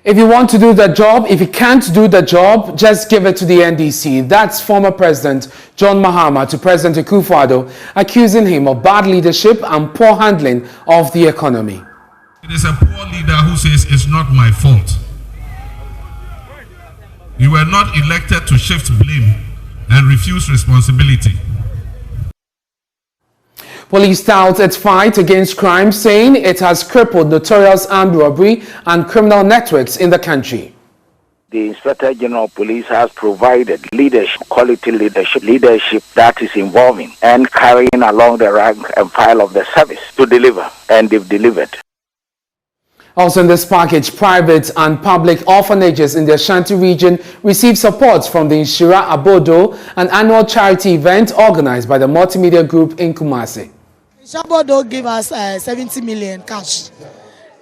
If you want to do the job, if you can't do the job, just give it to the NDC. That's former President John Mahama to President Akufo-Addo, accusing him of bad leadership and poor handling of the economy. It is a poor leader who says it's not my fault. You were not elected to shift blame and refuse responsibility. Police touts its fight against crime, saying it has crippled notorious armed robbery and criminal networks in the country. The Inspector General of Police has provided leadership, quality leadership that is involving and carrying along the rank and file of the service to deliver, and they've delivered. Also in this package, private and public orphanages in the Ashanti region received support from the Inshira Abodo, an annual charity event organized by the Multimedia Group in Kumasi. Abodo gave us 70 million cash,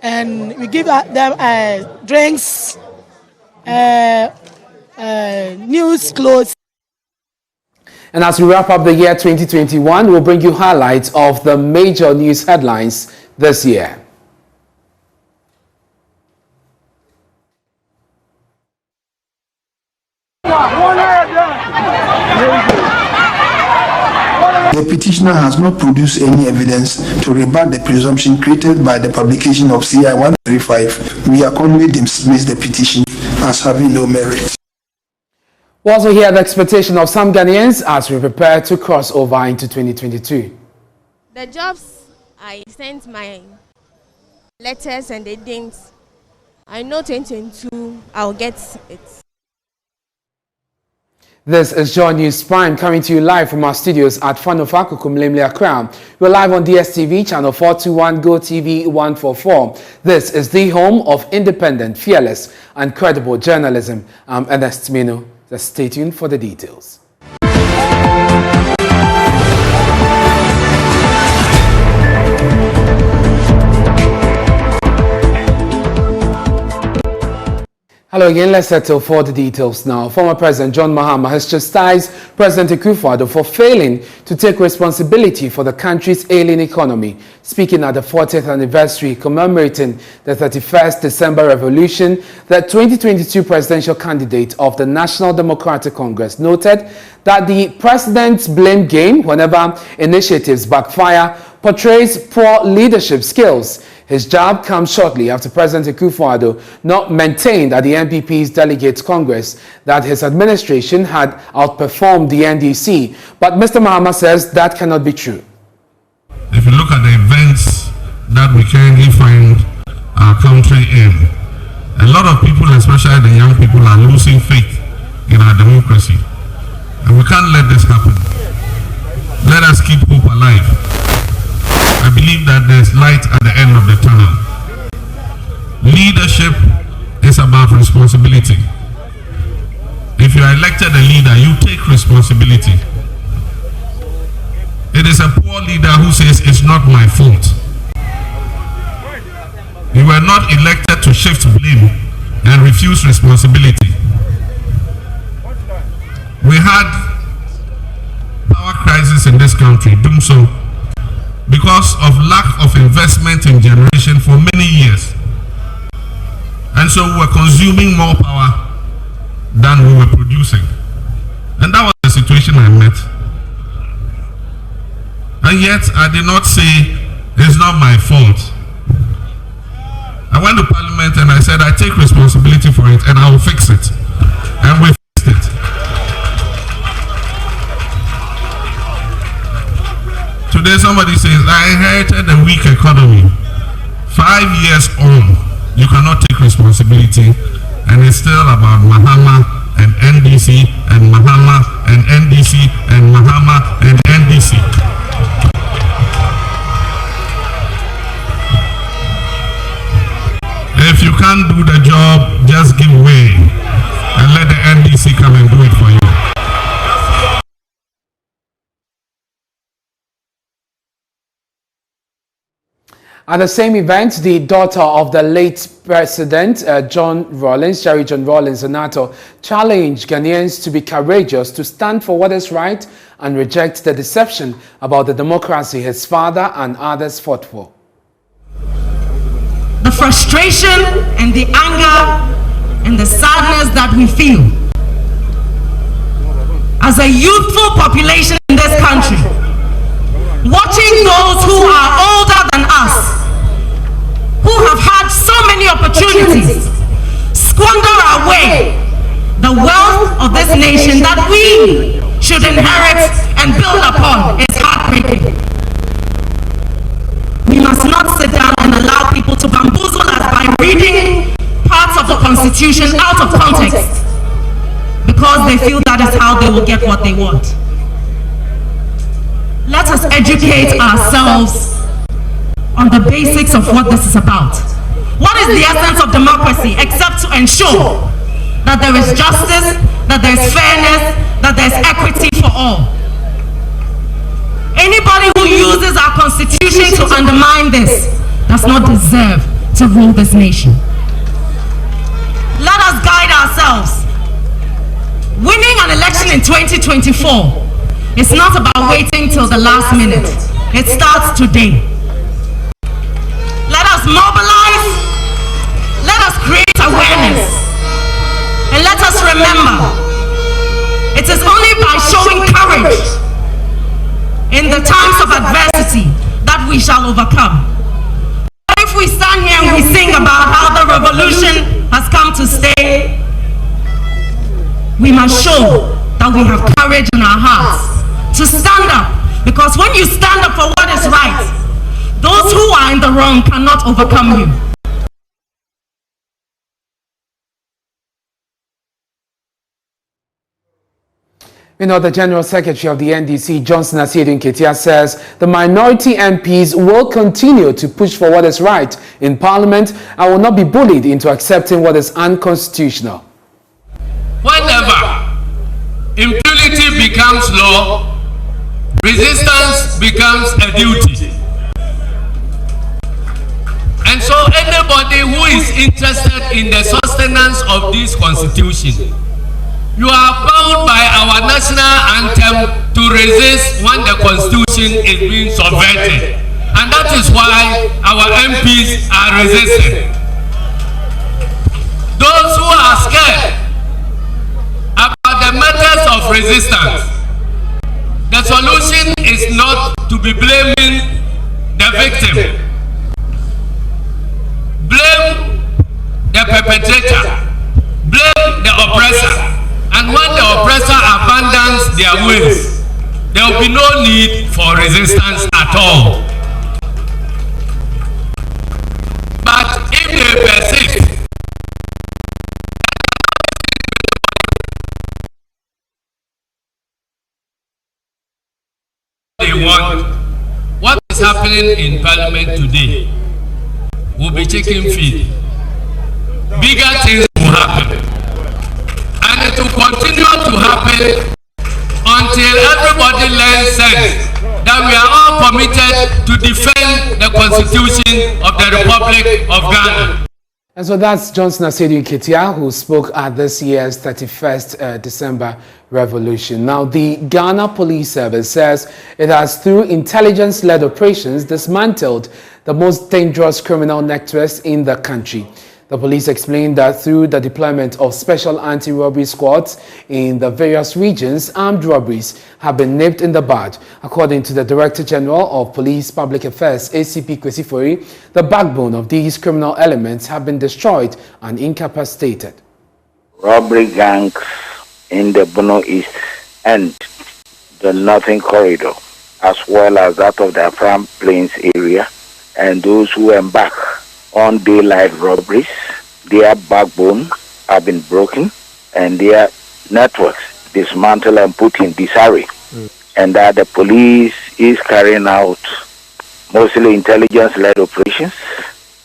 and we give them drinks, news, clothes. And as we wrap up the year 2021, we'll bring you highlights of the major news headlines this year. The petitioner has not produced any evidence to rebut the presumption created by the publication of CI 135. We accordingly dismiss the petition as having no merit. We also hear the expectation of some Ghanaians as we prepare to cross over into 2022. The jobs, I sent my letters and they didn't. I know 2022 I'll get it. This is Joy News Prime coming to you live from our studios at Fanofa Kukumlemle Accra. We're live on DSTV channel 421, Go TV 144. This is the home of independent, fearless and credible journalism. I'm Ernest Mino. Just stay tuned for the details. Hello again, let's settle for the details now. Former President John Mahama has chastised President Akufo-Addo for failing to take responsibility for the country's ailing economy. Speaking at the 40th anniversary commemorating the 31st December Revolution, the 2022 presidential candidate of the National Democratic Congress noted that the president's blame game, whenever initiatives backfire, portrays poor leadership skills. His job comes shortly after President Akufo-Addo not maintained at the NPP's Delegates Congress that his administration had outperformed the NDC. But Mr. Mahama says that cannot be true. If you look at the events that we currently find our country in, a lot of people, especially the young people, are losing faith in our democracy. And we can't let this happen. Let us keep hope alive. I believe that there's light at the end of the tunnel. Leadership is about responsibility. If you are elected a leader, you take responsibility. It is a poor leader who says it's not my fault. You were not elected to shift blame and refuse responsibility. We had power crisis in this country, doom so because of lack of investment in generation for many years. And so we were consuming more power than we were producing. And that was the situation I met. And yet I did not say it's not my fault. I went to Parliament and I said I take responsibility for it and I will fix it. And we fixed it. Today somebody says, I inherited a weak economy. 5 years on, you cannot take responsibility, and it's still about Mahama and NDC and Mahama and NDC and Mahama and NDC. If you can't do the job, just give way and let the NDC come and do it for you. At the same event, the daughter of the late President John Rawlings, Jerry John Rawlings Onato, challenged Ghanaians to be courageous, to stand for what is right and reject the deception about the democracy his father and others fought for. the frustration and the anger and the sadness that we feel as a youthful population in this country, watching those who are older than us, who have had so many opportunities, squander away the wealth of this nation that we should inherit and build upon. Is heartbreaking. We must not sit down and allow people to bamboozle us by reading parts of the Constitution out of context because they feel that is how they will get what they want. Let us educate ourselves on the basics of what this is about. What is the essence of democracy except to ensure that there is justice, that there is fairness, that there is equity for all? Anybody who uses our Constitution to undermine this does not deserve to rule this nation. Let us guide ourselves. Winning an election in 2024 is not about waiting till the last minute. It starts today. Let us mobilize. Let us create awareness. And let us remember, it is only by showing courage in the times of adversity that we shall overcome. If we stand here and we sing about how the revolution has come to stay, we must show that we have courage in our hearts to stand up, because when you stand up for what is right, those who are in the wrong cannot overcome you. The General Secretary of the NDC, Johnson Asiedu Nketia, says the minority MPs will continue to push for what is right in Parliament and will not be bullied into accepting what is unconstitutional. Whenever impunity becomes law, resistance becomes a duty. And so anybody who is interested in the sustenance of this constitution, you are bound by our national anthem to resist when the constitution is being subverted. And that is why our MPs are resisting. Those who are scared about the methods of resistance, the solution is not to be blaming the victim. Blame the perpetrator. Blame the oppressor. And when the oppressor abandons their ways, there will be no need for resistance at all. But if they persist, they want, what is happening in Parliament today will be taking feed. Bigger things will happen. And it will continue to happen until everybody learns sense that we are all committed to defend the Constitution of the Republic of Ghana. And so that's Johnson Asiedu Nketia, who spoke at this year's 31st December revolution. Now, the Ghana Police Service says it has, through intelligence-led operations, dismantled the most dangerous criminal networks in the country. The police explained that through the deployment of special anti-robbery squads in the various regions, armed robberies have been nipped in the bud. According to the Director General of Police Public Affairs, ACP Kwesi Fori, the backbone of these criminal elements have been destroyed and incapacitated. Robbery gangs in the Bono East and the Northern Corridor, as well as that of the Afram Plains area, and those who embark on daylight robberies, their backbone have been broken and their networks dismantled and put in disarray. And that the police is carrying out mostly intelligence-led operations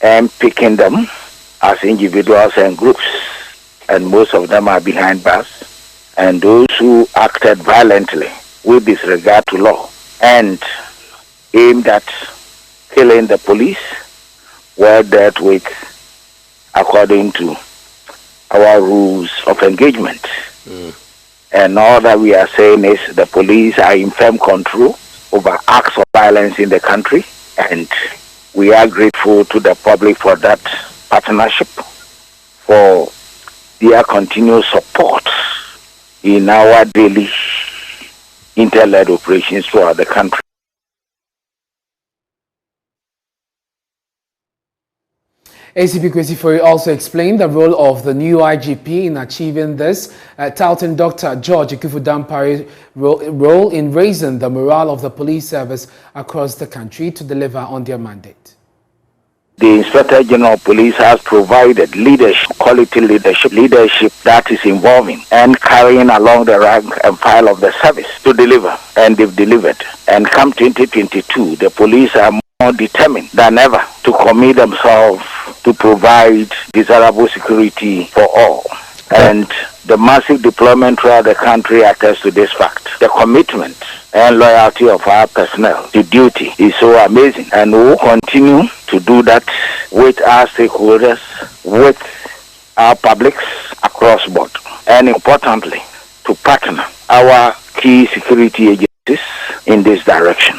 and picking them as individuals and groups. And most of them are behind bars. And those who acted violently with disregard to law and aimed at killing the police were dealt with according to our rules of engagement. And all that we are saying is the police are in firm control over acts of violence in the country, and we We are grateful to the public for that partnership, for their continued support in our daily inter-led operations throughout the country. ACP Kwesi Fori also explained the role of the new IGP in achieving this, touting Dr. George Akuffo Dampari's role in raising the morale of the police service across the country to deliver on their mandate. The Inspector General of Police has provided quality leadership that is involving and carrying along the rank and file of the service to deliver, and they've delivered. And come 2022, the police are more determined than ever to commit themselves to provide desirable security for all. And the massive deployment throughout the country attests to this fact. The commitment and loyalty of our personnel to duty is so amazing, and we will continue to do that with our stakeholders, with our publics across board, and importantly, to partner our key security agencies in this direction.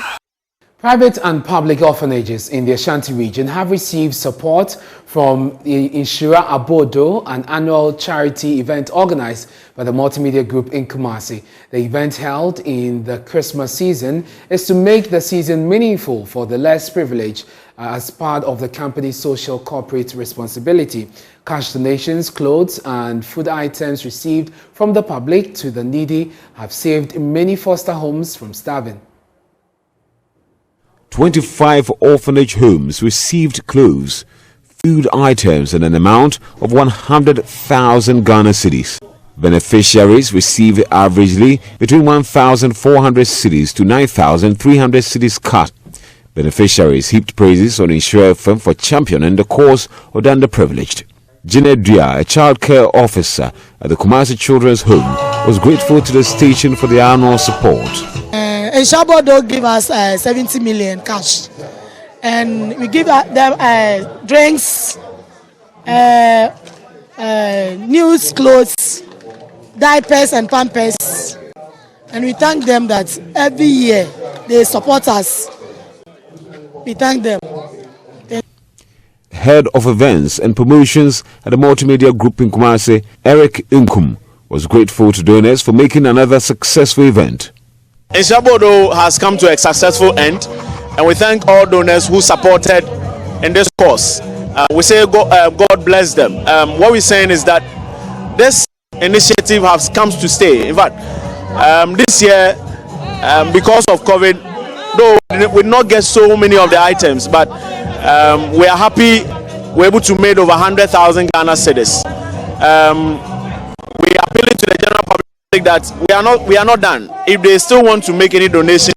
Private and public orphanages in the Ashanti region have received support from the Inshira Abodo, an annual charity event organized by the Multimedia Group in Kumasi. The event, held in the Christmas season, is to make the season meaningful for the less privileged as part of the company's social corporate responsibility. Cash donations, clothes and food items received from the public to the needy have saved many foster homes from starving. 25 orphanage homes received clothes, food items in an amount of 100,000 Ghana cedis. Beneficiaries received averagely between 1,400 cedis to 9,300 cedis cut. Beneficiaries heaped praises on Insure FM for championing the cause of the underprivileged. Janet Dia, a child care officer at the Kumasi Children's Home, was grateful to the station for the annual support. Enshabodo give us 70 million cash, and we give them drinks, news, clothes, diapers and pampers, and we thank them that every year they support us. We thank them. Head of Events and Promotions at the Multimedia Group in Kumasi, Eric Inkum, was grateful to donors for making another successful event. Enshabodo has come to a successful end, and we thank all donors who supported in this cause. We say God bless them. What we're saying is that this initiative has come to stay. In fact, this year, because of COVID, though we did not get so many of the items, but we are happy we're able to make over 100,000 Ghana cedis. We are appealing to the general public that we are not done. If they still want to make any donation,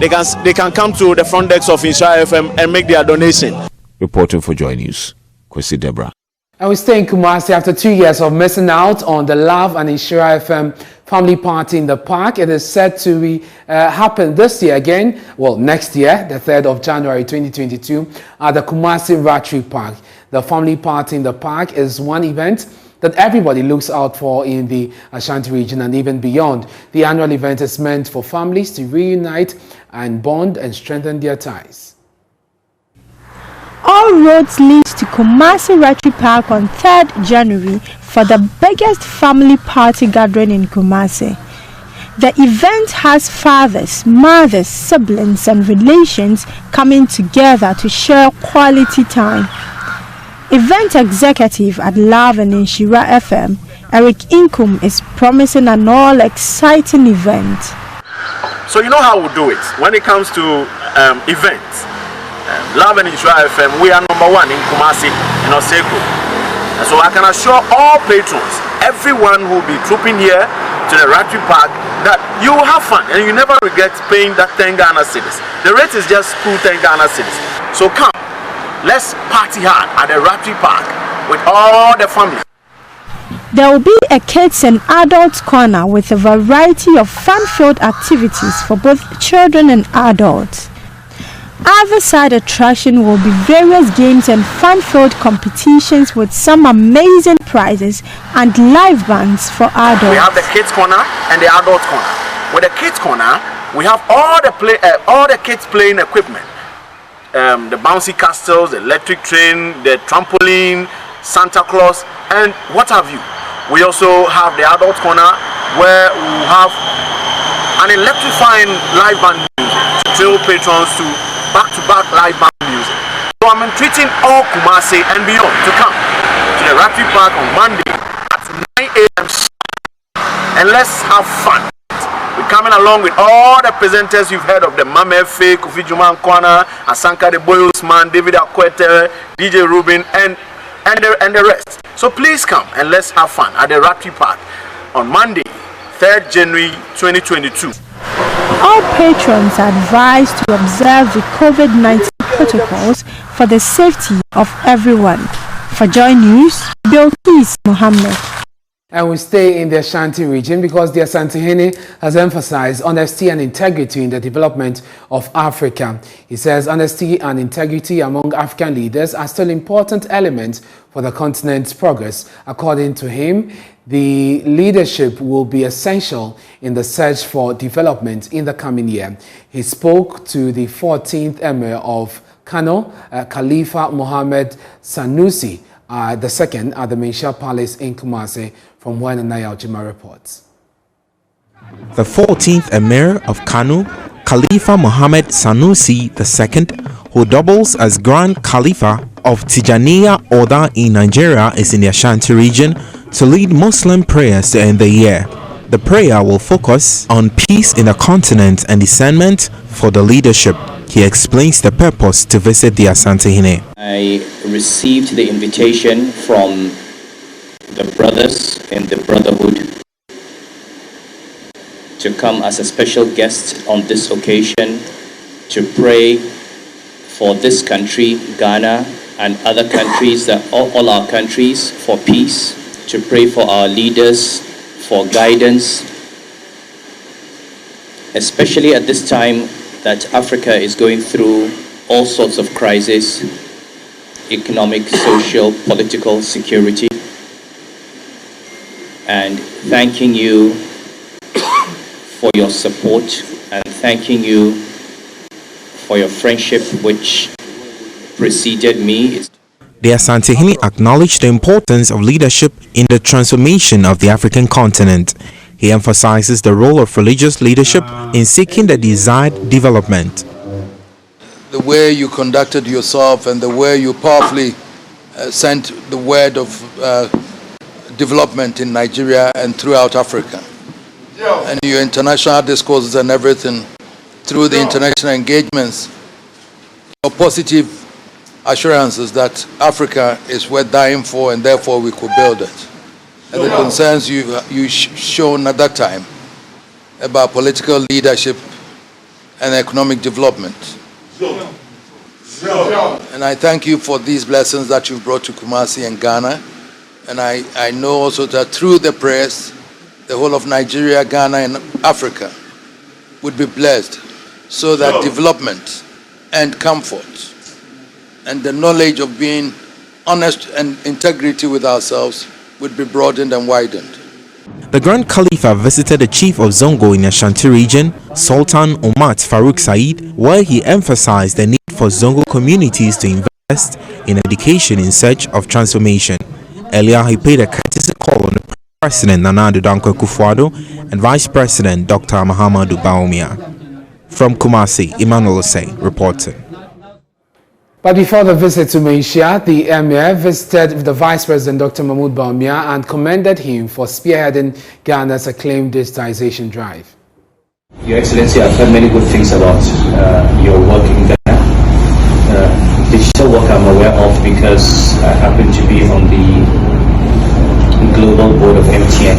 they can come to the front desk of Insure FM and make their donation. Reporting for Joy News, Kwesi Debra. And we stay in Kumasi after 2 years of missing out on the Love and Insure FM family party in the park. It is set to happen this year again, well, next year, the 3rd of January 2022, at the Kumasi Ratri Park. The family party in the park is one event that everybody looks out for in the Ashanti region and even beyond. The annual event is meant for families to reunite and bond and strengthen their ties. All roads lead to Kumasi Ratri Park on 3rd January for the biggest family party gathering in Kumasi. The event has fathers, mothers, siblings and relations coming together to share quality time. Event executive at Love and Inshira FM, Eric Inkum, is promising an all-exciting event. So you know how we do it when it comes to events. Love and Inshira FM, we are #1 in Kumasi and Oseko. So I can assure all patrons, everyone who will be trooping here to the Ratri Park, that you will have fun and you never regret paying that 10 Ghana cedis. The rate is just 10 Ghana cedis. So come, let's party hard at the Ratri Park with all the family. There will be a kids and adults corner with a variety of fun-filled activities for both children and adults. Other side attraction will be various games and fun-filled competitions with some amazing prizes and live bands for adults. We have the kids corner and the adult corner. With the kids corner, we have all the kids playing equipment. the bouncy castles, the electric train, the trampoline, Santa Claus, and what have you. We also have the adult corner where we have an electrifying live band music to thrill patrons to back-to-back live band music. So I'm entreating all Kumasi and beyond to come to the Rugby Park on Monday at 9 a.m. and let's have fun. We're coming along with all the presenters you've heard of, the Mame Fe, Kofi Juma Nkwana, Asanka the Boyosman, David Akwete, DJ Rubin, and the rest. So please come and let's have fun at the Rugby Park on Monday, 3rd January 2022. All patrons are advised to observe the COVID-19 protocols for the safety of everyone. For Joy News, Bilkis Mohammed. And we stay in the Ashanti region because the Asantehene has emphasized honesty and integrity in the development of Africa. He says honesty and integrity among African leaders are still important elements for the continent's progress. According to him, the leadership will be essential in the search for development in the coming year. He spoke to the 14th Emir of Kano, Khalifa Mohammed Sanusi, the second at the Menchia Palace in Kumasi, from where Naya Ojima reports. The 14th Emir of Kano, Khalifa Mohammed Sanusi II, who doubles as Grand Khalifa of Tijaniya Order in Nigeria, is in the Ashanti region to lead Muslim prayers to end the year. The prayer will focus on peace in the continent and discernment for the leadership. He explains the purpose to visit the Asantehene. I received the invitation from the brothers in the Brotherhood to come as a special guest on this occasion to pray for this country, Ghana, and other countries, all our countries, for peace, to pray for our leaders, for guidance, especially at this time that Africa is going through all sorts of crises, economic, social, political, security. And thanking you for your support and thanking you for your friendship which preceded me. The Asantehene acknowledged the importance of leadership in the transformation of the African continent. He emphasizes the role of religious leadership in seeking the desired development. The way you conducted yourself and the way you powerfully sent the word of development in Nigeria and throughout Africa. And your international discourses and everything through the international engagements, your positive assurances that Africa is worth dying for and therefore we could build it. And the concerns you've shown at that time about political leadership and economic development. And I thank you for these blessings that you've brought to Kumasi and Ghana. And I know also that through the prayers, the whole of Nigeria, Ghana, and Africa would be blessed so that development and comfort and the knowledge of being honest and integrity with ourselves would be broadened and widened. The Grand Khalifa visited the chief of Zongo in the Ashanti region, Sultan Omat Farouk Said, where he emphasized the need for Zongo communities to invest in education in search of transformation. Earlier, he paid a courtesy call on the President Nana Addo Dankwa Akufo-Addo and Vice President Dr. Mahamudu Bawumia. From Kumasi, Emmanuel Osei reporting. But before the visit to Menchia, the Emir visited the Vice President Dr. Mahamudu Bawumia and commended him for spearheading Ghana's acclaimed digitization drive. Your Excellency, I've heard many good things about your work in Ghana. Digital work I'm aware of because I happen to be on the global board of MTN.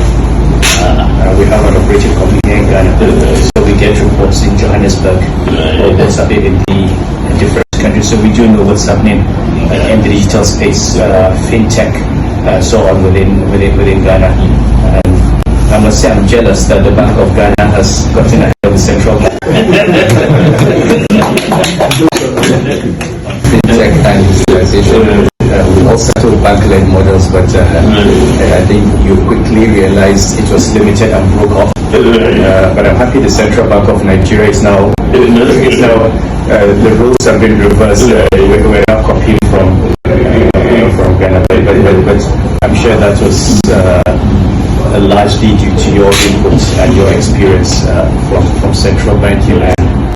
We have an operating company in Ghana, so we get reports in Johannesburg or what's happening in the different countries. So we do know what's happening in the digital space, fintech, so on within Ghana. And I must say I'm jealous that the Bank of Ghana has gotten ahead of the central bank. Fintech and digitalization. we all settled bank-led models, but I think you quickly realized it was limited and broke off. But I'm happy the Central Bank of Nigeria is now, the rules have been reversed. We're now copying from Ghana, but I'm sure that was largely due to your input and your experience from central banking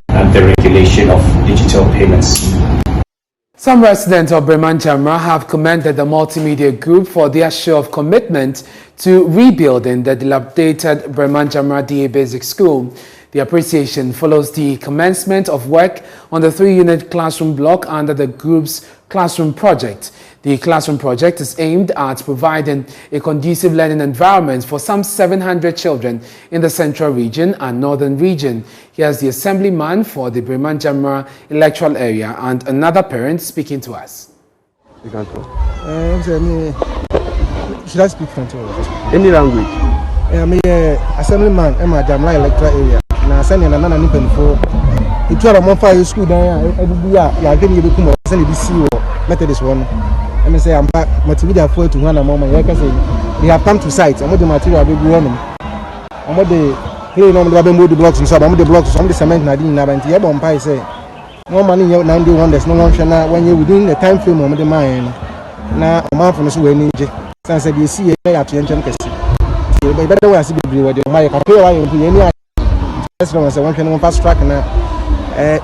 and the regulation of digital payments. Some residents of Bremanjamra have commended the multimedia group for their show of commitment to rebuilding the dilapidated Bremanjamra DA Basic School. The appreciation follows the commencement of work on the 3-unit classroom block under the group's classroom project. The classroom project is aimed at providing a conducive learning environment for some 700 children in the central region and northern region. Here's the assemblyman for the Bremanjamra electoral area and another parent speaking to us. Should I speak French? Any language? I'm assemblyman in my Jamla electoral area. Now, sending another nippon for it. You are a more fire school there. I can even come and see Methodist one. And I say I'm back. Material for to one moment. Like I say, they have come to site. I'm with the material big woman. I'm with the here. No, I'm with the blocks and so I'm with the blocks. Some of the cement I didn't have. And the other one say no money. You now do one. There's no one. When you within the time frame of the mine. Now I'm out from the school. Since I see a player to enter the case. But better way I see the blue. Where my career I am doing any. That's why I say one can fast track and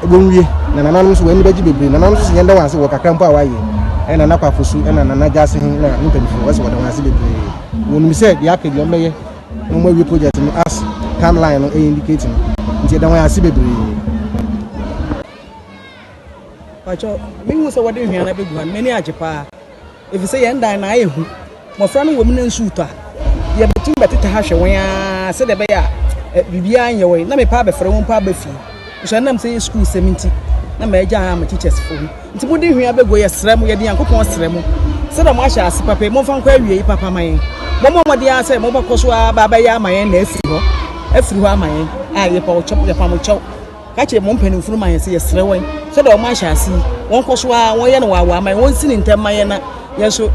when we anonymous when the baby anonymous and the ones who work a camp away and an aqua for soup and an just in that's what I want to see. When we said the Aki, your mayor, no more we project in us timeline or indicating until then I see baby. But me was what doing here, a big one, many are Japan. If you say and I my friend woman and shooter, you have two better to hash when I said the bear. Bibia in your way. Let me pay for one pay fee. So I'm saying school 70. Na major am teachers phone. Nti mo dey hwia be go yesrem ye dey yankopon srem. Se da mo ahya ase papa mo fa nkwa awie papa man. Mo dey ase mo ba koso aba ya man na afiri ho aman. A ye pa o chop ye pa mo chow. Ka che mo mpani furu man se yesre wan. Se da mo ahya ase won koso won ye na wa man won sini ntem man na ye so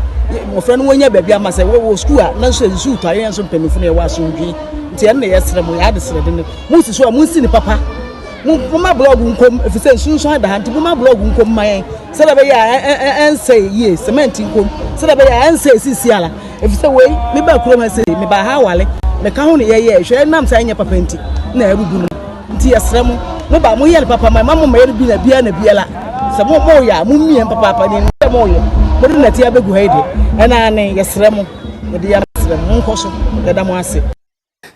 mo fra no wonya ba bia ma se wo school a na so zu to ye so mpani furu ye wa so ndwi. Nti en na yesre mo ya de sre de mo si so mo sini papa. Muma blog nkom efise sunsun ada hanti muma blog nkom man se da be ya en say ye cement nkom se da be ya en say sisi ala efise we me ba kuro ma say me ba ha wale me ka ho ne ye hwe nam say nya papa nti na erubu no nti yesre mo ba mo ye papa man mama ma ye bi na bia na biala se mo ya mo mie papa ni se mo ye mo na ti abegu ha ide ena ne yesre mo de ya yesre mo nkoso da mo ase.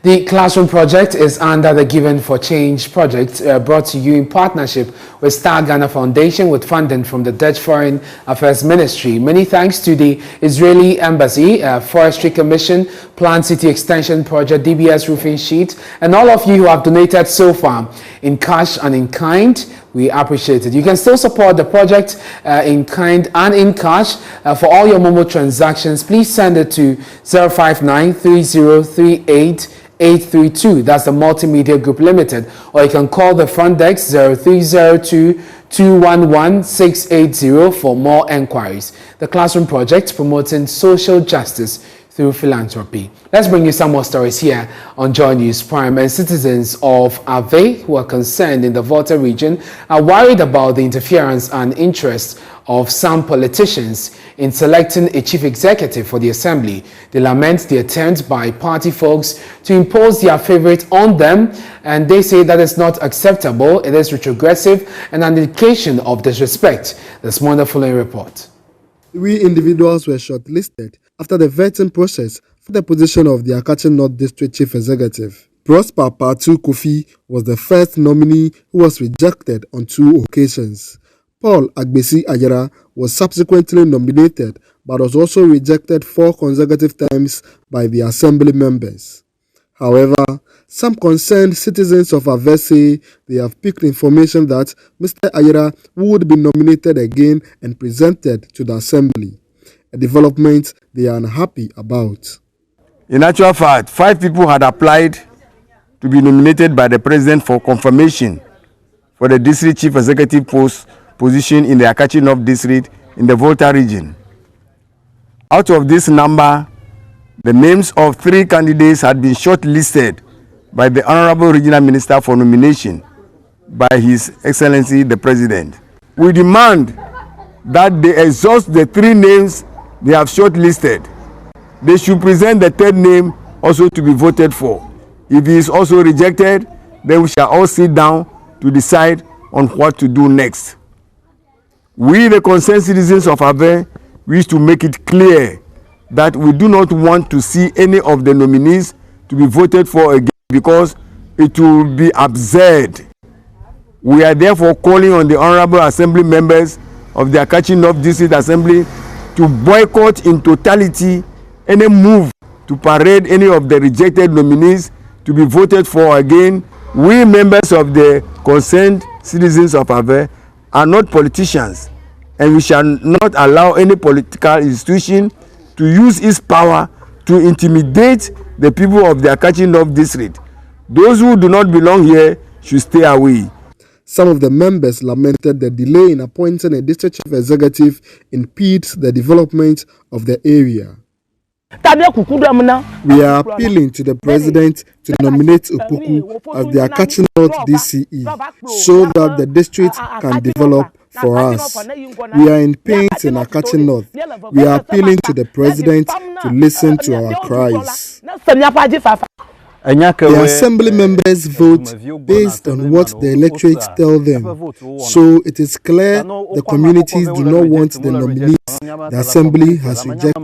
The classroom project is under the Given for Change project brought to you in partnership with Star Ghana Foundation with funding from the Dutch Foreign Affairs Ministry. Many thanks to the Israeli Embassy, Forestry Commission, Plant City Extension Project, DBS Roofing Sheet, and all of you who have donated so far in cash and in kind. We appreciate it. You can still support the project in kind and in cash. For all your Momo transactions, please send it to 059-3038-832. That's the Multimedia Group Limited. Or you can call the front desk 0302-211-680 for more enquiries. The Classroom Project promoting social justice through philanthropy. Let's bring you some more stories here on Joy News Prime. And citizens of Ave who are concerned in the Volta region are worried about the interference and interest of some politicians in selecting a chief executive for the assembly. They lament the attempt by party folks to impose their favorite on them, and they say that is not acceptable. It is retrogressive and an indication of disrespect. This morning, the following report. 3 individuals were shortlisted after the vetting process for the position of the Akachi North District Chief Executive. Prosper Patu Kofi was the first nominee who was rejected on 2 occasions. Paul Agbesi Ayera was subsequently nominated but was also rejected 4 consecutive times by the assembly members. However, some concerned citizens of Ave say they have picked information that Mr. Ayera would be nominated again and presented to the assembly, a development they are unhappy about. In actual fact, 5 people had applied to be nominated by the president for confirmation for the district chief executive position in the Akachi North District in the Volta region. Out of this number, the names of 3 candidates had been shortlisted by the Honorable Regional Minister for nomination by His Excellency the President. We demand that they exhaust the 3 names they have shortlisted. They should present the 3rd name also to be voted for. If he is also rejected, then we shall all sit down to decide on what to do next. We, the concerned citizens of Ave, wish to make it clear that we do not want to see any of the nominees to be voted for again because it will be absurd. We are therefore calling on the Honorable Assembly members of the Akachi North District Assembly to boycott in totality any move to parade any of the rejected nominees to be voted for again. We members of the concerned citizens of Ave are not politicians, and we shall not allow any political institution to use its power to intimidate the people of the Akachi North District. Those who do not belong here should stay away. Some of the members lamented the delay in appointing a district chief executive impedes the development of the area. We are appealing to the president to nominate Opoku as the Akachi North DCE so that the district can develop for us. We are in pain in Akachi North. We are appealing to the president to listen to our cries. The assembly members vote based on what the electorates tell them. So it is clear the communities do not want the nominees the assembly has rejected.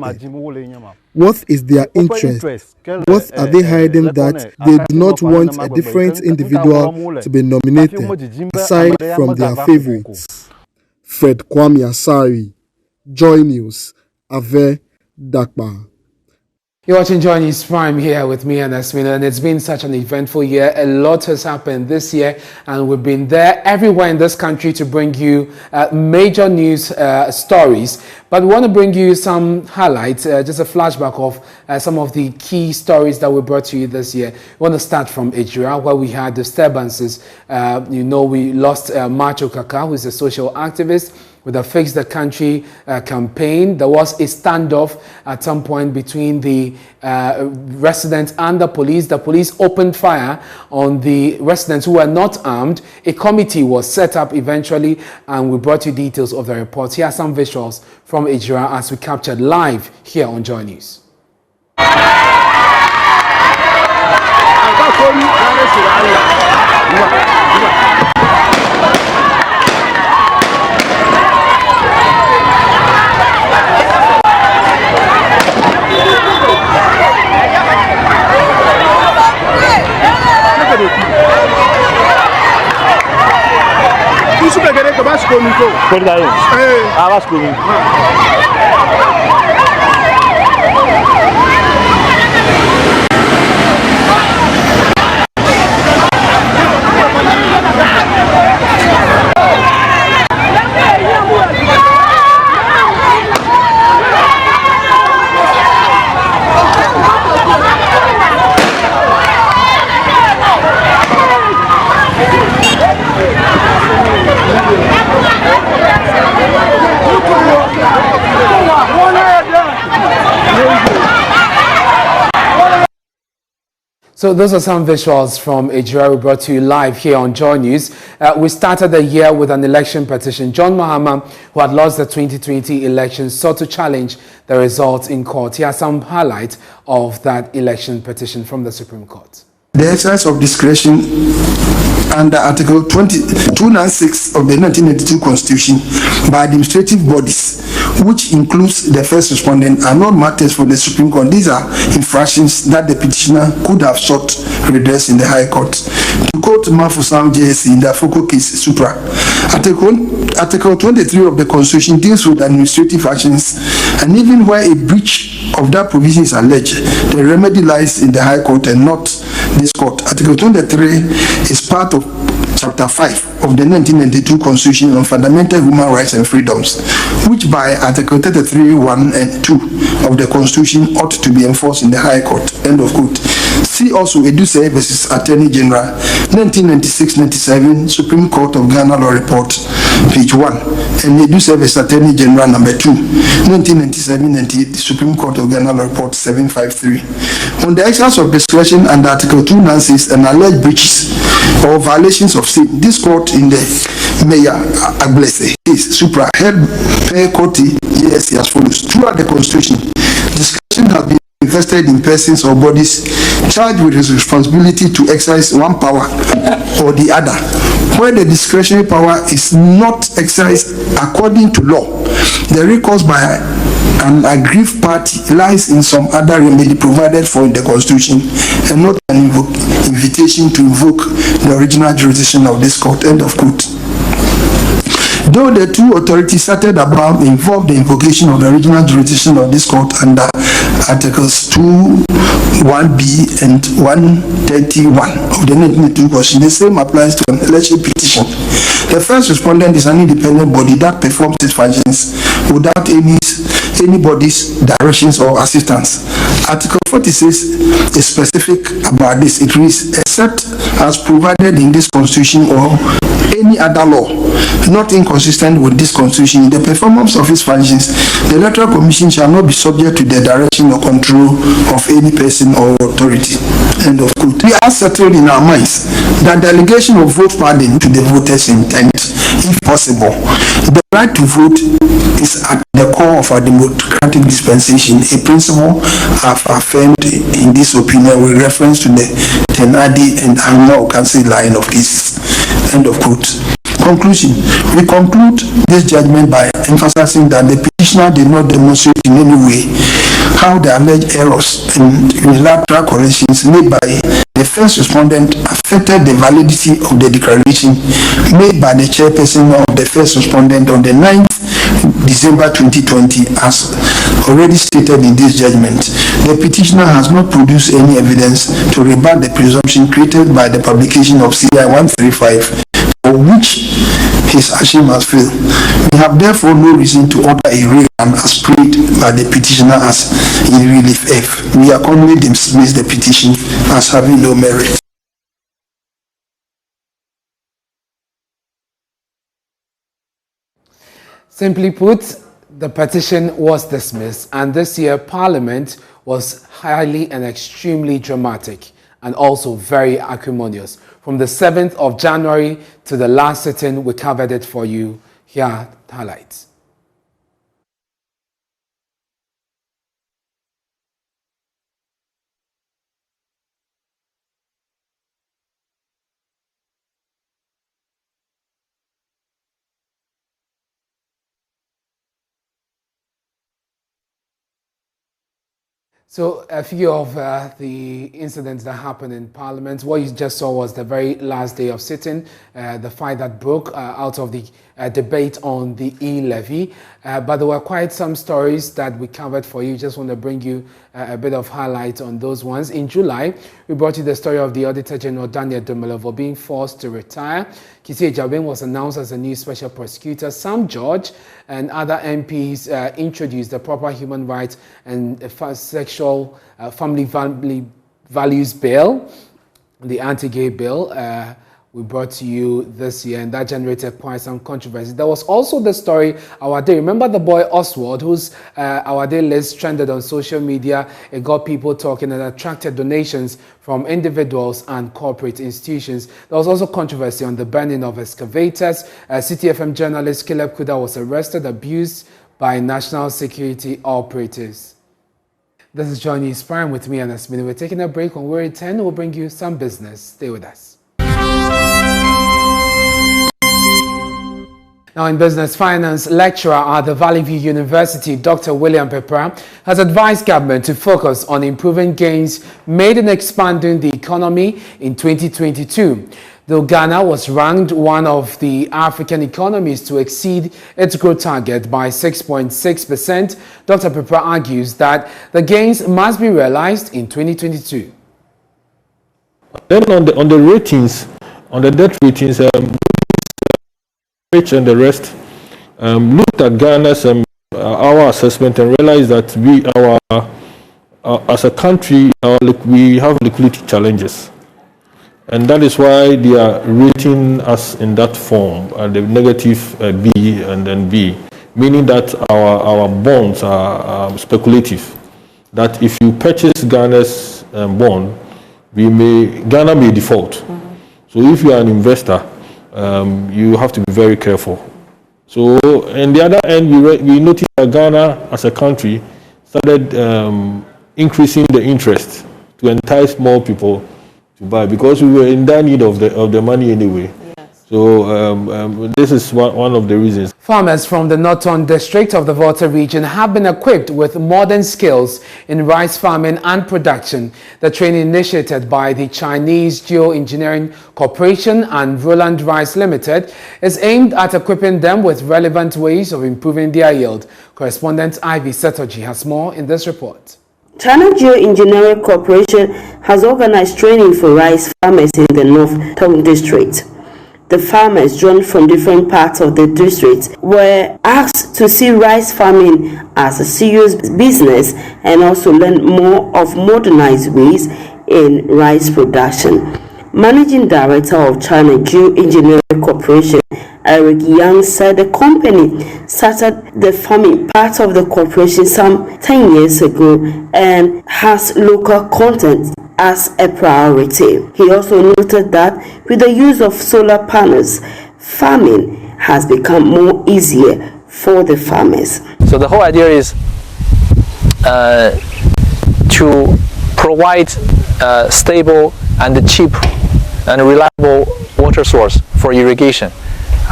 What is their interest? What are they hiding that they do not want a different individual to be nominated aside from their favorites? Fred Kwame Asari, Joy News, Ave, Dakba. You're watching Joy News Prime here with me and Asmina, and it's been such an eventful year. A lot has happened this year, and we've been there everywhere in this country to bring you major news stories. But we want to bring you some highlights, just a flashback of some of the key stories that we brought to you this year. We want to start from Ejura, where we had disturbances. We lost Macho Kaka, who is a social activist, with a Fix the Country campaign. There was a standoff at some point between the residents and the police. The police opened fire on the residents who were not armed. A committee was set up eventually, and we brought you details of the report. Here are some visuals from Ejura as we captured live here on Joy News. So those are some visuals from Ejura we brought to you live here on Joy News. We started the year with an election petition. John Mahama, who had lost the 2020 election, sought to challenge the results in court. Here are some highlights of that election petition from the Supreme Court. The exercise of discretion under Article 296 of the 1982 Constitution by administrative bodies, which includes the first respondent, are not matters for the Supreme Court. These are infractions that the petitioner could have sought redress in the High Court. To quote Mafusam JSC in the Afoko case Supra, Article 23 of the Constitution deals with administrative actions, and even where a breach of that provision is alleged, the remedy lies in the High Court and not this court. Article 23 is part of Chapter 5 of the 1992 Constitution on Fundamental Human Rights and Freedoms, which by Article 33, 1 and 2 of the Constitution ought to be enforced in the High Court. End of quote. See also Eduse versus Attorney General, 1996-97, Supreme Court of Ghana Law Report, page 1, and Eduse versus Attorney General number 2, 1997-98, Supreme Court of Ghana Law Report 753. On the exercise of discretion under Article 296 and alleged breaches or violations of state, this court in the Mayor Agbese case, Supra, held per court yes as follows. Throughout the Constitution, discretion has been invested in persons or bodies charged with his responsibility to exercise one power or the other. Where the discretionary power is not exercised according to law, the recourse by an aggrieved party lies in some other remedy provided for in the Constitution, and not an invitation to invoke the original jurisdiction of this court. End of quote. Though the two authorities cited above involved the invocation of the original jurisdiction of this court under Articles 2(1)(b) and 131 of the 1992 Constitution, the same applies to an election petition. The first respondent is an independent body that performs its functions without anybody's directions or assistance. Article 46 is specific about this. It reads, except as provided in this Constitution or any other law not inconsistent with this Constitution, in the performance of its functions, the Electoral Commission shall not be subject to the direction or control of any person or authority. End of quote. We are settled in our minds that delegation of vote pardon to the voters' intent, if possible. The right to vote is at the core of our democratic dispensation, a principle I've affirmed in this opinion with reference to the Tenadi and Anglo Council line of cases. End of quote. Conclusion. We conclude this judgment by emphasizing that the petitioner did not demonstrate in any way how the alleged errors and unilateral corrections made by the first respondent affected the validity of the declaration made by the chairperson of the first respondent on the 9th December 2020, as already stated in this judgment. The petitioner has not produced any evidence to rebut the presumption created by the publication of CI 135, for which his action must fail. We have therefore no reason to order a rerun as prayed by the petitioner as in relief F. We accordingly dismiss the petition as having no merit. Simply put, the petition was dismissed, and this year Parliament was highly and extremely dramatic and also very acrimonious. From the 7th of January to the last sitting, we covered it for you. Here are the highlights. So a few of the incidents that happened in Parliament. What you just saw was the very last day of sitting, the fight that broke out of the debate on the e-levy. But there were quite some stories that we covered for you. Just want to bring you a bit of highlight on those ones. In July, we brought you the story of the Auditor General Daniel Dumelovo being forced to retire. Kisi Ejabin was announced as a new special prosecutor. Sam George and other MPs introduced the Proper Human Rights and Sexual Family Values Bill, the anti-gay bill. We brought to you this year, and that generated quite some controversy. There was also the story, Our Day. Remember the boy Oswald, whose Our Day list trended on social media? It got people talking and attracted donations from individuals and corporate institutions. There was also controversy on the burning of excavators. City FM journalist Caleb Kuda was arrested, abused by national security operatives. This is Johnny Spine with me and Asmini. We're taking a break. When we return, we'll bring you some business. Stay with us. Now in business finance, lecturer at the Valley View University, Dr. William Pepra, has advised government to focus on improving gains made in expanding the economy in 2022. Though Ghana was ranked one of the African economies to exceed its growth target by 6.6%, Dr. Pepra argues that the gains must be realized in 2022. Then on the ratings, on the debt ratings, Rich and the rest looked at Ghana's our assessment and realized that as a country, we have liquidity challenges. And that is why they are rating us in that form, the negative B and then B, meaning that our bonds are speculative. That if you purchase Ghana's bond, Ghana may default. Mm-hmm. So if you are an investor, you have to be very careful. So on the other end, we noticed that Ghana as a country started increasing the interest to entice more people to buy, because we were in that need of the money anyway. Yes. So this is one of the reasons. Farmers from the Northern District of the Volta region have been equipped with modern skills in rice farming and production. The training initiated by the Chinese Geoengineering Corporation and Roland Rice Limited is aimed at equipping them with relevant ways of improving their yield. Correspondent Ivy Setoji has more in this report. China Geoengineering Corporation has organized training for rice farmers in the Northern District. The farmers joined from different parts of the district were asked to see rice farming as a serious business and also learn more of modernized ways in rice production. Managing Director of China Geoengineering Corporation, Eric Yang, said the company started the farming part of the corporation some 10 years ago and has local content as a priority. He also noted that with the use of solar panels, farming has become more easier for the farmers. So the whole idea is to provide stable and cheap and reliable water source for irrigation,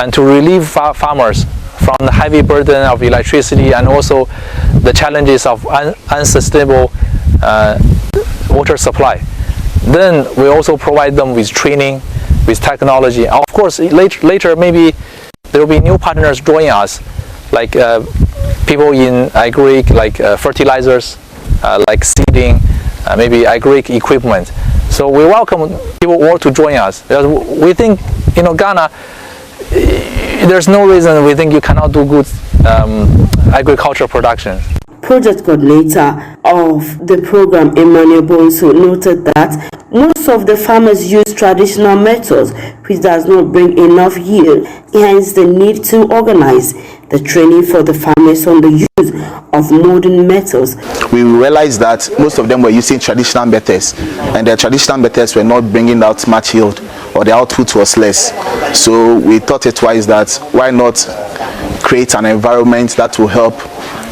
and to relieve farmers from the heavy burden of electricity and also the challenges of unsustainable water supply. Then we also provide them with training, with technology. Of course, later maybe there will be new partners joining us, like people in agri, like fertilizers, like seeding, maybe agri equipment. So we welcome people all to join us. We think, Ghana, there's no reason we think you cannot do good agricultural production. Project coordinator of the program, Emmanuel Bonso, noted that most of the farmers use traditional methods, which does not bring enough yield, hence the need to organize the training for the farmers on the use of modern methods. We realized that most of them were using traditional methods, and the traditional methods were not bringing out much yield, or the output was less. So we thought it wise that why not create an environment that will help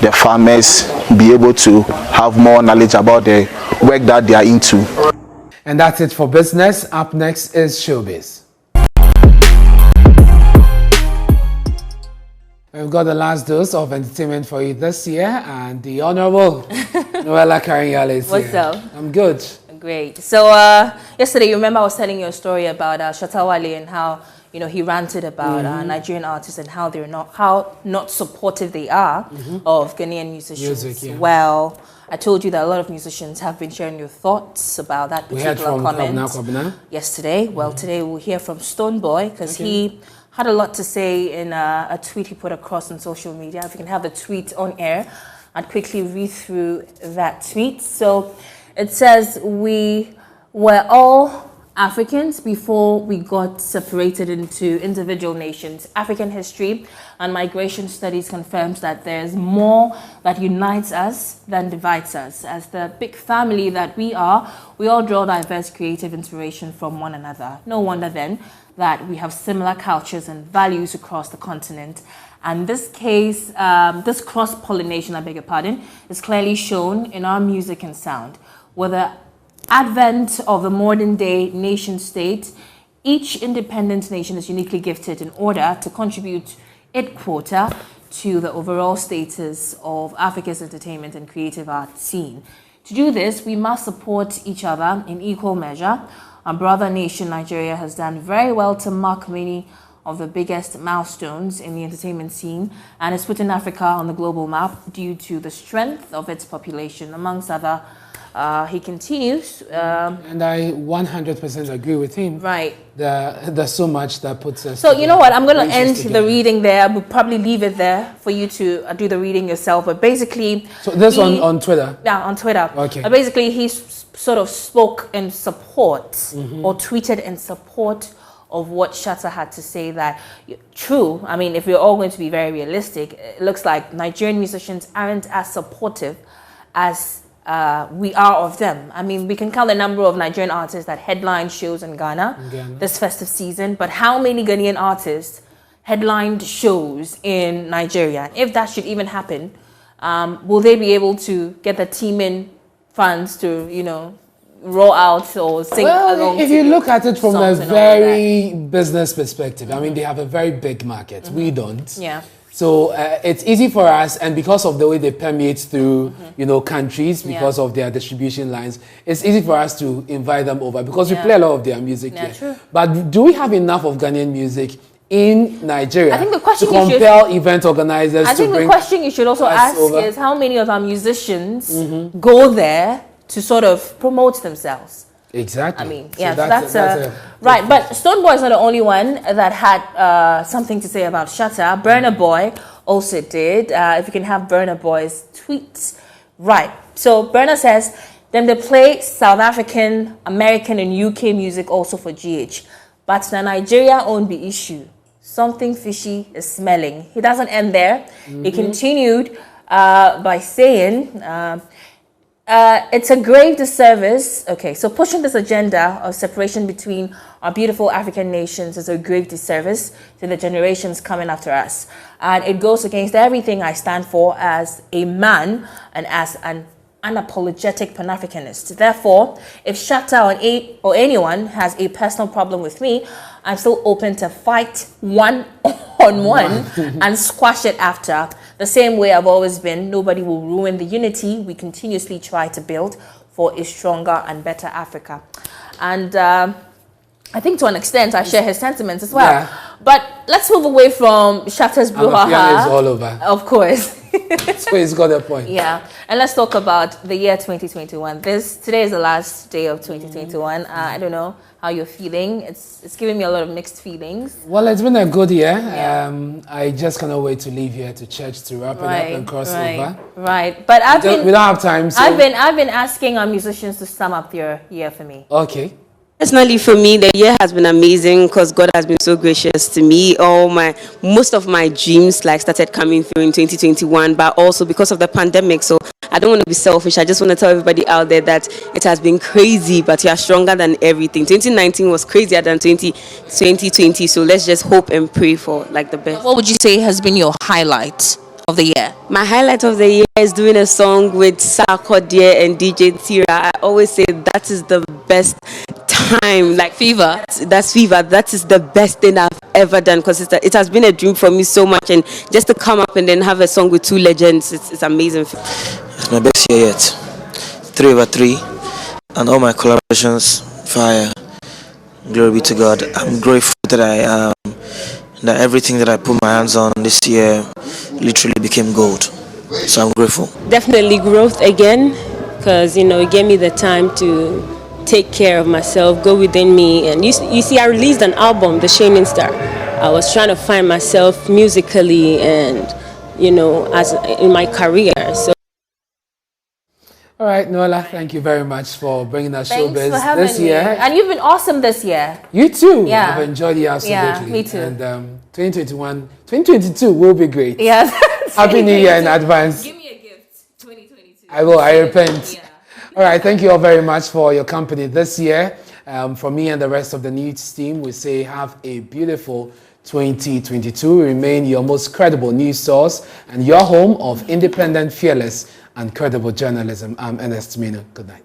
the farmers be able to have more knowledge about the work that they are into. And that's it for business. Up next is Showbiz. We've got the last dose of entertainment for you this year, and the Honorable Noella Karinyale is here. What's up? I'm good. Great. So yesterday, you remember I was telling you a story about Shatta Wale and how he ranted about Nigerian artists and how not supportive they are of Ghanaian musicians. Music, yeah. Well, I told you that a lot of musicians have been sharing your thoughts about that particular comment yesterday. Well, today we'll hear from Stonebwoy, because he had a lot to say in a tweet he put across on social media. If you can have the tweet on air, I'd quickly read through that tweet. So it says, "We were all Africans before we got separated into individual nations. African history and migration studies confirms that there's more that unites us than divides us. As the big family that we are, we all draw diverse creative inspiration from one another. No wonder then that we have similar cultures and values across the continent." And this case, this cross-pollination, I beg your pardon, is clearly shown in our music and sound. With the advent of the modern day nation state, each independent nation is uniquely gifted in order to contribute its quota to the overall status of Africa's entertainment and creative art scene. To do this, we must support each other in equal measure. Our brother nation, Nigeria, has done very well to mark many of the biggest milestones in the entertainment scene and has put Africa on the global map due to the strength of its population, amongst other He continues. And I 100% agree with him. Right. There's so much that puts us. So you know what? I'm going to end the reading there. We'll probably leave it there for you to do the reading yourself. But basically, so this on Twitter. Yeah, on Twitter. Okay. Basically, he sort of spoke in support or tweeted in support of what Shatta had to say. That true. I mean, if we're all going to be very realistic, it looks like Nigerian musicians aren't as supportive as we are of them. I mean, we can count the number of Nigerian artists that headline shows in Ghana this festive season, but how many Ghanaian artists headlined shows in Nigeria? If that should even happen, will they be able to get the team in funds to, roll out or sing along? If you look at it from a very business perspective, I mean, they have a very big market. We don't. Yeah. So it's easy for us, and because of the way they permeate through, countries, because of their distribution lines, it's easy for us to invite them over because we play a lot of their music here. True. But do we have enough of Ghanaian music in Nigeria I think the question to compel event organizers I think the question you should also ask is how many of our musicians go there to sort of promote themselves. Exactly. I mean, yeah, so that's right. But Stonebwoy is not the only one that had something to say about Shatta. Burna Boy also did. If you can have Burna Boy's tweets. Right. So Burna says, then they play South African, American, and UK music also for GH. But the Nigeria own the issue. Something fishy is smelling. He doesn't end there. He continued by saying, it's a grave disservice. Okay, so pushing this agenda of separation between our beautiful African nations is a grave disservice to the generations coming after us. And it goes against everything I stand for as a man and as an unapologetic Pan-Africanist. Therefore, if Shatta or anyone has a personal problem with me, I'm still open to fight one-on-one and squash it after. The same way I've always been. Nobody will ruin the unity we continuously try to build for a stronger and better Africa. And I think to an extent I share his sentiments as well. Yeah. But let's move away from Shatta's brouhaha. It's all over. Of course. So he's got a point. Yeah. And let's talk about the year 2021. Today is the last day of 2021. I don't know how you're feeling. It's giving me a lot of mixed feelings. Well, it's been a good year. Yeah. I just cannot wait to leave here to church to wrap it up and cross over. Right. But we don't have time. So. I've been asking our musicians to sum up their year for me. Okay. Personally, for me, the year has been amazing because God has been so gracious to me. Most of my dreams started coming through in 2021, but also because of the pandemic. So I don't want to be selfish. I just want to tell everybody out there that it has been crazy, but we are stronger than everything. 2019 was crazier than 2020. So let's just hope and pray for the best. What would you say has been your highlight of the year? My highlight of the year is doing a song with Sarkodie and DJ Tira. I always say that is the best time. Fever. That's Fever. That is the best thing I've ever done because it has been a dream for me so much, and just to come up and then have a song with two legends, it's amazing. It's my best year yet. 3/3, and all my collaborations fire. Glory be to God. I'm grateful that that everything that I put my hands on this year literally became gold. So I'm grateful. Definitely growth again, because it gave me the time to take care of myself, go within me. And you see, I released an album, The Shining Star. I was trying to find myself musically and as in my career. So. All right, Nola, thank you very much for bringing us showbiz this year. And you've been awesome this year. You too. Yeah. I've enjoyed you absolutely. Yeah, me too. And 2022 will be great. Yeah. Happy New Year in advance. Give me a gift, 2022. I will. I repent. Yeah. All right, thank you all very much for your company this year. From me and the rest of the news team, we say have a beautiful 2022. Remain your most credible news source and your home of independent, fearless, and credible journalism. I'm Ernest Mino. Good night.